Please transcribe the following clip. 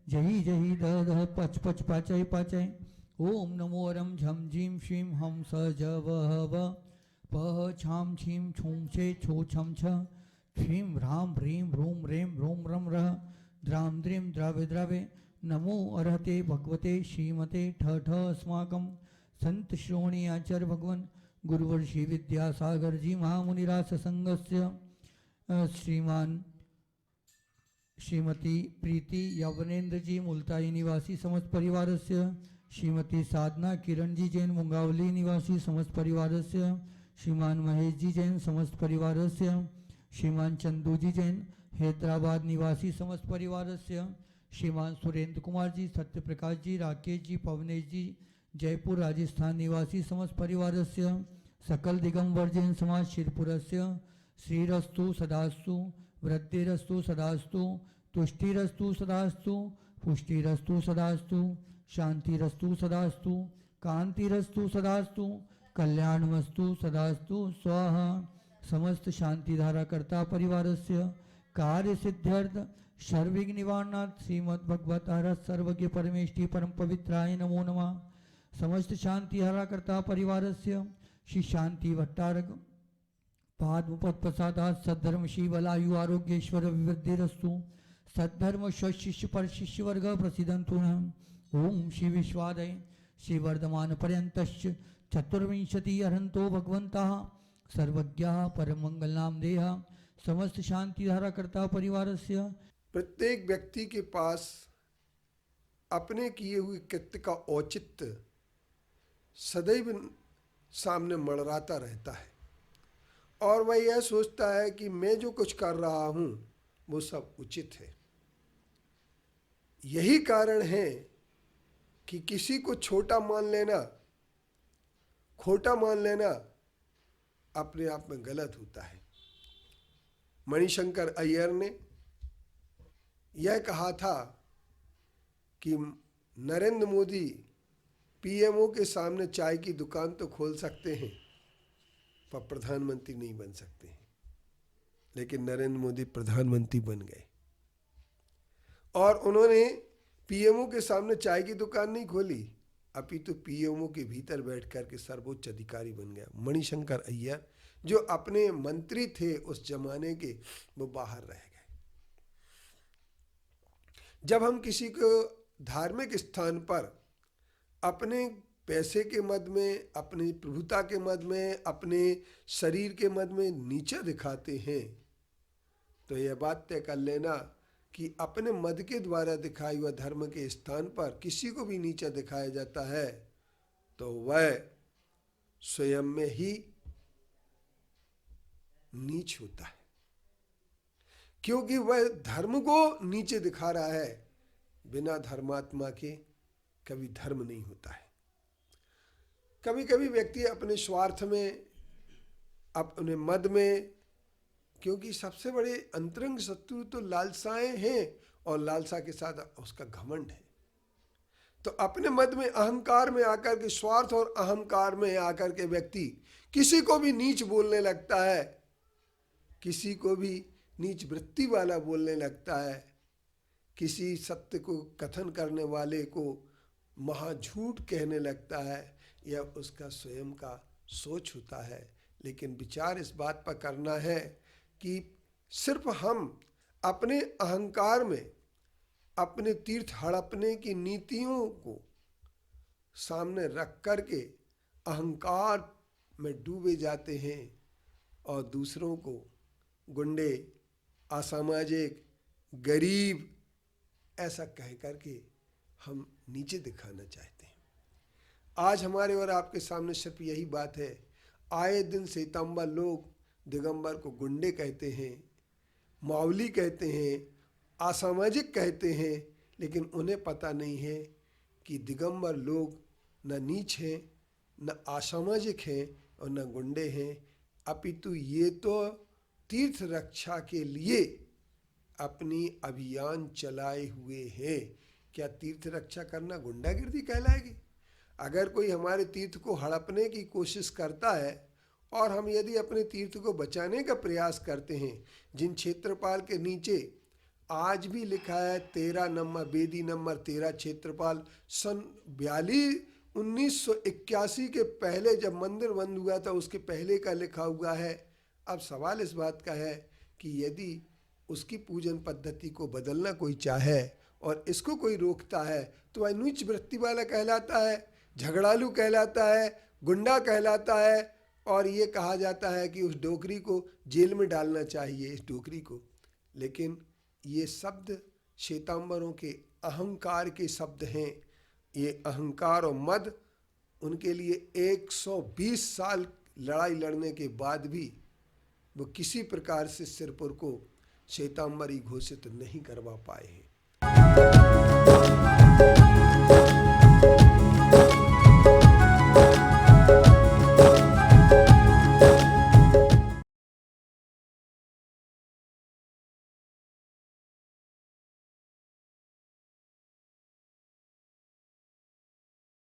जही जही दह दह पच पच पाचय पाचय। ओम नमो रम झम झीम श्रीम हम स ज वह व पह छाम छीम छूम छे छो छम छ श्रीं ह्रां ह्रीं ह्रूं ह्रें ह्रूं रम रः द्रां द्रीं द्रावे द्रावे। नमो अर्हते भगवते श्रीमते ठ ठ अस्माकं संत श्रोणी आचार्य भगवान गुरुवर्षि विद्यासागर जी महामुनिरास संघस्य श्रीमान श्रीमती प्रीति यवनेन्द्र जी मुल्ताई निवासी समस्त परिवारस्य श्रीमती साधना किरण जी जैन मुंगावली निवासी समस्त परिवारस्य श्रीमान महेश जी जैन समस्त परिवारस्य श्रीमान चंदू जी जैन हैदराबाद निवासी समस्त परिवारस्य श्रीमान सुरेंद्र कुमार जी सत्यप्रकाश जी राकेश जी पवनेश जी जयपुर राजस्थान निवासी समस्त परिवारस्य सकल दिगंबर जैन समाज शिरपुरस्य श्रीरस्तु सदास्तु वृद्धिरस्तु सदास्तु तुष्टिरस्तु सदास्तु पुष्टिरस्तु सदास्तु शांतिरस्तु सदास्तु कांतिरस्तु सदास्तु कल्याणमस्तु सदास्तु स्वाहा। समस्त शांति धारा कर्ता परिवारस्य कार्य सिद्ध्यर्थ सर्वविघ्न निवारणार्थ श्रीमद् भगवत हरत सर्वज्ञ परमेष्टि परम पवित्राय नमो नमः। समस्त शांति धारा कर्ता परिवारस्य श्री शांति भट्टारक पादपद प्रसादात सद्धर्म शिवलायु आरोग्येश्वर विवृद्धिरस्तु सद्धर्म शिष्य पर शिष्य वर्ग प्रसिद्धंतु ओम श्री विश्वादय श्री वर्धमान पर्यंतश्च चतुर्विंशति अरहंतो भगवंतः सर्वज्ञः परम मंगल नाम देह। समस्त शांति धारा करता परिवारस्य प्रत्येक व्यक्ति के पास अपने किए हुए कृत्य का औचित्य सदैव सामने मंडराता रहता है और वह यह सोचता है कि मैं जो कुछ कर रहा हूँ वो सब उचित है। यही कारण है कि किसी को छोटा मान लेना, खोटा मान लेना अपने आप में गलत होता है। मणिशंकर अय्यर ने यह कहा था कि नरेंद्र मोदी पीएमओ के सामने चाय की दुकान तो खोल सकते हैं पर प्रधानमंत्री नहीं बन सकते हैं। लेकिन नरेंद्र मोदी प्रधानमंत्री बन गए और उन्होंने पीएमओ के सामने चाय की दुकान नहीं खोली, अपितु पीएमओ के भीतर बैठकर के सर्वोच्च अधिकारी बन गया। मणिशंकर अय्यर जो अपने मंत्री थे उस जमाने के, वो बाहर रह गए। जब हम किसी को धार्मिक स्थान पर अपने पैसे के मद में, अपनी प्रभुता के मद में, अपने शरीर के मद में नीचा दिखाते हैं तो यह बात तय कर लेना कि अपने मद के द्वारा दिखाई हुआ धर्म के स्थान पर किसी को भी नीचा दिखाया जाता है तो वह स्वयं में ही नीच होता है, क्योंकि वह धर्म को नीचे दिखा रहा है। बिना धर्मात्मा के कभी धर्म नहीं होता है। कभी कभी व्यक्ति अपने स्वार्थ में, अपने मद में, क्योंकि सबसे बड़े अंतरंग शत्रु तो लालसाएं हैं और लालसा के साथ उसका घमंड है, तो अपने मद में, अहंकार में आकर के, स्वार्थ और अहंकार में आकर के व्यक्ति किसी को भी नीच बोलने लगता है, किसी को भी नीच वृत्ति वाला बोलने लगता है, किसी सत्य को कथन करने वाले को महाझूठ कहने लगता है। यह उसका स्वयं का सोच होता है। लेकिन विचार इस बात पर करना है कि सिर्फ हम अपने अहंकार में अपने तीर्थ हड़पने की नीतियों को सामने रख कर के अहंकार में डूबे जाते हैं और दूसरों को गुंडे, असामाजिक, गरीब ऐसा कह कर के हम नीचे दिखाना चाहते हैं। आज हमारे और आपके सामने सिर्फ यही बात है। आए दिन श्वेतांबर लोग दिगंबर को गुंडे कहते हैं, मावली कहते हैं, असामाजिक कहते हैं, लेकिन उन्हें पता नहीं है कि दिगंबर लोग न नीच हैं, न असामाजिक हैं और न गुंडे हैं, अपितु ये तो तीर्थ रक्षा के लिए अपनी अभियान चलाए हुए हैं। क्या तीर्थ रक्षा करना गुंडागिर्दी कहलाएगी? अगर कोई हमारे तीर्थ को हड़पने की कोशिश करता है और हम यदि अपने तीर्थ को बचाने का प्रयास करते हैं, जिन क्षेत्रपाल के नीचे आज भी लिखा है 13 नंबर बेदी नंबर 13 क्षेत्रपाल सन 1981 के पहले जब मंदिर बंद हुआ था उसके पहले का लिखा हुआ है। अब सवाल इस बात का है कि यदि उसकी पूजन पद्धति को बदलना कोई चाहे और इसको कोई रोकता है तो वह नीच वृत्ति वाला कहलाता है, झगड़ालू कहलाता है, गुंडा कहलाता है और ये कहा जाता है कि उस डोकरी को जेल में डालना चाहिए, इस डोकरी को। लेकिन ये शब्द श्वेतांबरों के अहंकार के शब्द हैं। ये अहंकार और मद उनके लिए 120 साल लड़ाई लड़ने के बाद भी वो किसी प्रकार से सिरपुर को श्वेतांबरी घोषित नहीं करवा पाए हैं।